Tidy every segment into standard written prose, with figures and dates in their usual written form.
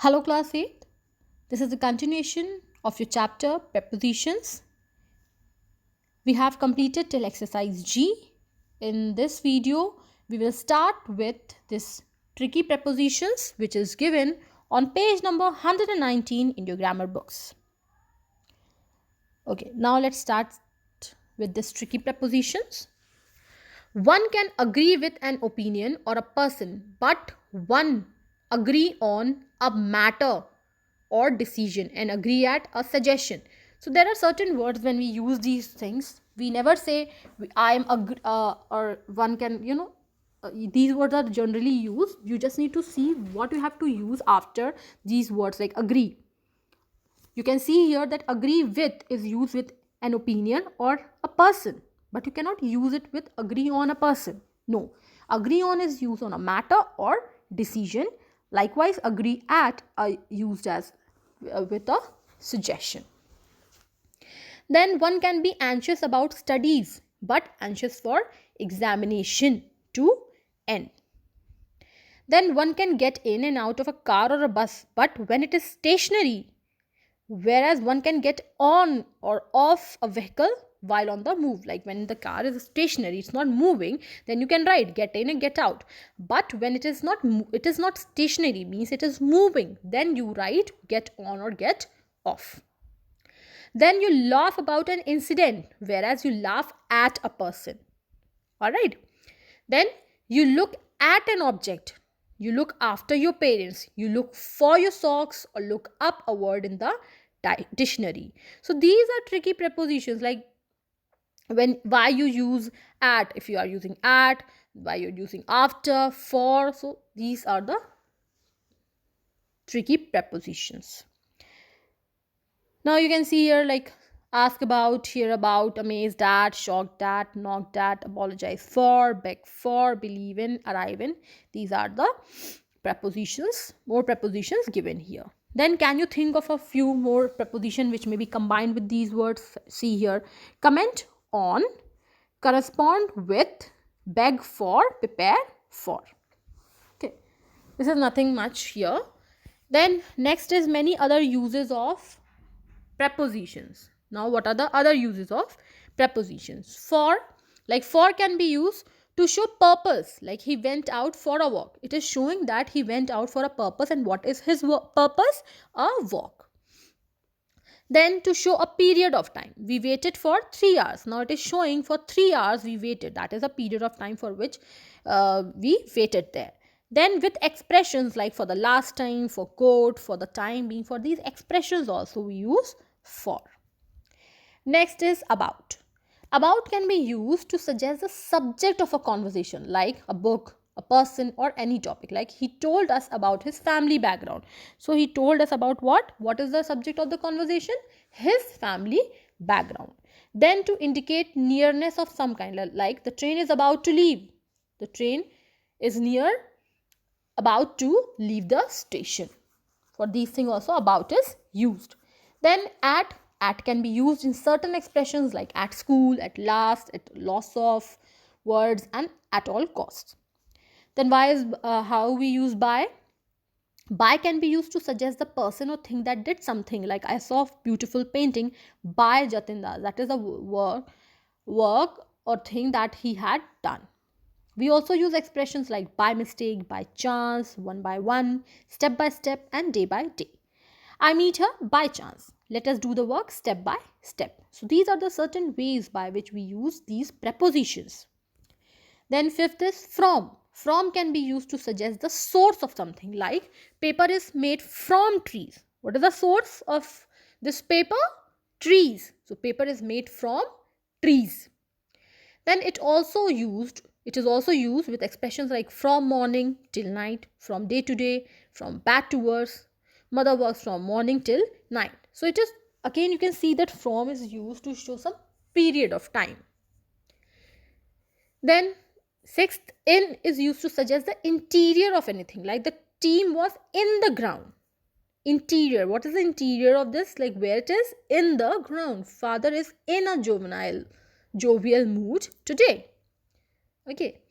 Hello, class 8. This is the continuation of your chapter Prepositions. We have completed till exercise G. In this video, we will start with this tricky prepositions which is given on page number 119 in your grammar books. Okay, now let's start with this tricky prepositions. One can agree with an opinion or a person, but one agree on a matter or decision and agree at a suggestion. So there are certain words when we use these things, we never say I am or one can, these words are generally used. You just need to see what you have to use after these words like agree. You can see here that agree with is used with an opinion or a person, but you cannot use it with agree on a person. No, agree on is used on a matter or decision. Likewise, agree at are used as with a suggestion. Then one can be anxious about studies, but anxious for examination to end. Then one can get in and out of a car or a bus, but when it is stationary, whereas one can get on or off a vehicle while on the move, like when the car is stationary, it's not moving, then you can write get in and get out. But when it is not stationary, means it is moving, then you write get on or get off. Then you laugh about an incident, whereas you laugh at a person. All right. Then you look at an object, you look after your parents, you look for your socks, or look up a word in the dictionary. So these are tricky prepositions, like when why you use at, if you are using at, why you're using after, for. So these are the tricky prepositions. Now you can see here like ask about, hear about, amazed at, shocked at, knocked at, apologize for, beg for, believe in, arrive in. These are the prepositions, more prepositions given here. Then can you think of a few more preposition which may be combined with these words? See here, comment on, correspond with, beg for, prepare for. Okay, this is nothing much here. Then next is many other uses of prepositions. Now what are the other uses of prepositions? For, like for can be used to show purpose, like he went out for a walk. It is showing that he went out for a purpose, and what is his purpose? A walk. Then to show a period of time, we waited for 3 hours. Now it is showing for 3 hours we waited, that is a period of time for which we waited there. Then with expressions like for the last time, for quote, for the time being, for these expressions also we use for. Next is about. About can be used to suggest the subject of a conversation, like a book, a person, or any topic. Like he told us about his family background. So he told us about what? What is the subject of the conversation? His family background. Then to indicate nearness of some kind, like the train is about to leave. The train is near, about to leave the station. For these things also about is used. Then at can be used in certain expressions like at school, at last, at loss of words, and at all costs. Then why is how we use by? By can be used to suggest the person or thing that did something, like I saw a beautiful painting by Jatin Das. That is a work or thing that he had done. We also use expressions like by mistake, by chance, one by one, step by step, and day by day. I meet her by chance. Let us do the work step by step. So these are the certain ways by which we use these prepositions. Then fifth is from. From can be used to suggest the source of something, like paper is made from trees. What is the source of this paper? Trees. So paper is made from trees. Then it is also used with expressions like from morning till night, from day to day, from bad to worse. Mother works from morning till night. So it is, again you can see that from is used to show some period of time. Then sixth, in is used to suggest the interior of anything, like the team was in the ground. Interior, what is the interior of this? Like where it is? In the ground. Father is in a jovial mood today. Okay.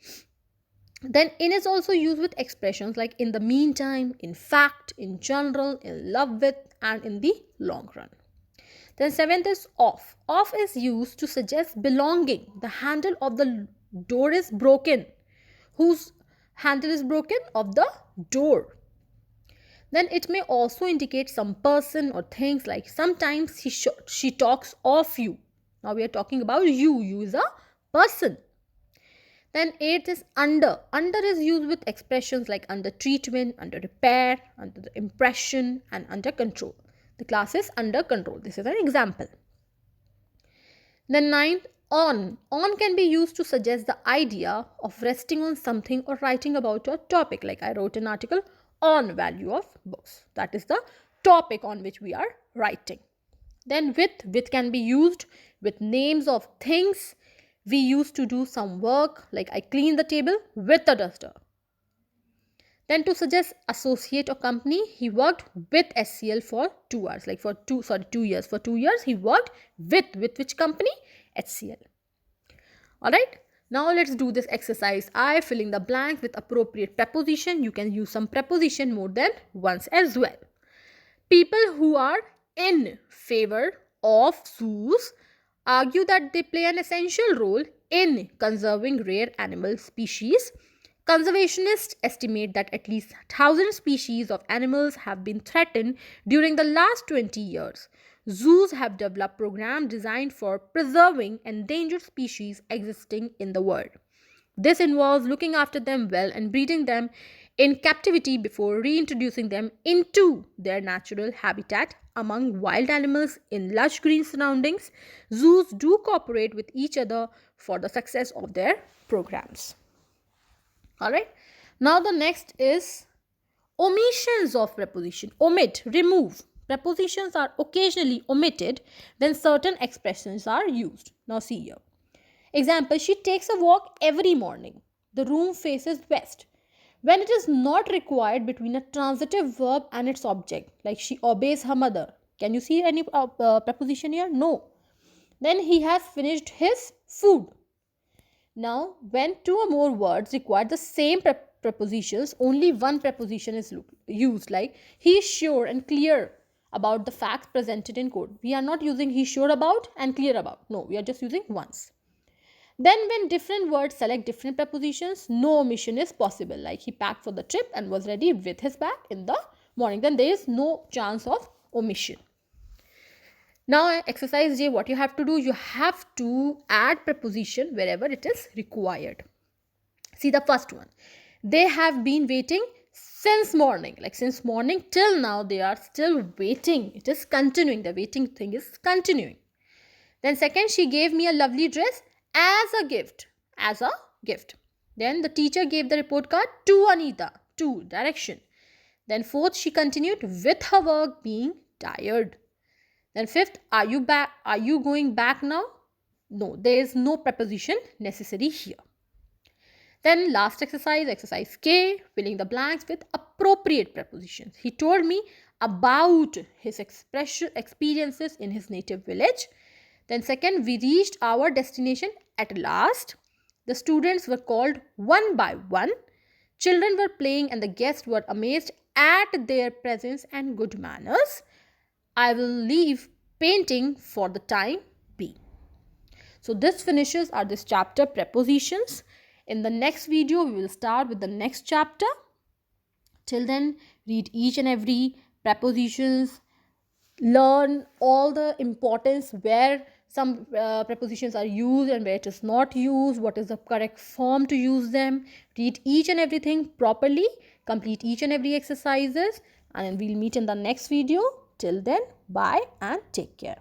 Then in is also used with expressions like in the meantime, in fact, in general, in love with, and in the long run. Then seventh is off. Off is used to suggest belonging. The handle of the door is broken. Whose handle is broken? Of the door. Then it may also indicate some person or things, like sometimes she talks of you. Now we are talking about you. You is a person. Then eighth is under. Under is used with expressions like under treatment, under repair, under the impression, and under control. The class is under control. This is an example. Then ninth, on. On can be used to suggest the idea of resting on something or writing about a topic. Like I wrote an article on value of books. That is the topic on which we are writing. Then with. With can be used with names of things we used to do some work, like I clean the table with a duster. Then to suggest associate or company, he worked with SCL for 2 hours, like for 2 years. For 2 years he worked with which company? HCL. Alright, now let's do this exercise. I filling the blanks with appropriate preposition. You can use some preposition more than once as well. People who are in favor of zoos argue that they play an essential role in conserving rare animal species. Conservationists estimate that at least 1,000 species of animals have been threatened during the last 20 years. Zoos have developed programs designed for preserving endangered species existing in the world. This involves looking after them well and breeding them in captivity before reintroducing them into their natural habitat among wild animals in lush green surroundings. Zoos do cooperate with each other for the success of their programs. Alright, now the next is omissions of preposition. Omit, remove. Prepositions are occasionally omitted when certain expressions are used. Now see here. Example, she takes a walk every morning. The room faces west. When it is not required between a transitive verb and its object, like she obeys her mother. Can you see any preposition here? No. Then he has finished his food. Now, when two or more words require the same prepositions, only one preposition is used, like he is sure and clear about the facts presented in court. We are not using he sure about and clear about. No, we are just using once. Then when different words select different prepositions, no omission is possible. Like he packed for the trip and was ready with his bag in the morning. Then there is no chance of omission. Now exercise J, what you have to do, you have to add preposition wherever it is required. See the first one. They have been waiting since morning. Like since morning till now they are still waiting. It is continuing. The waiting thing is continuing. Then second, she gave me a lovely dress as a gift. As a gift. Then the teacher gave the report card to Anita. To, direction. Then fourth, she continued with her work being tired. Then fifth, are you back? Are you going back now? No, there is no preposition necessary here. Then last exercise, exercise K, filling the blanks with appropriate prepositions. He told me about his experiences in his native village. Then second, we reached our destination at last. The students were called one by one. Children were playing and the guests were amazed at their presence and good manners. I will leave painting for the time being. So this finishes our this chapter prepositions. In the next video, we will start with the next chapter. Till then, read each and every prepositions, learn all the importance where some prepositions are used and where it is not used, what is the correct form to use them. Read each and everything properly, complete each and every exercises, and we'll meet in the next video. Till then, bye and take care.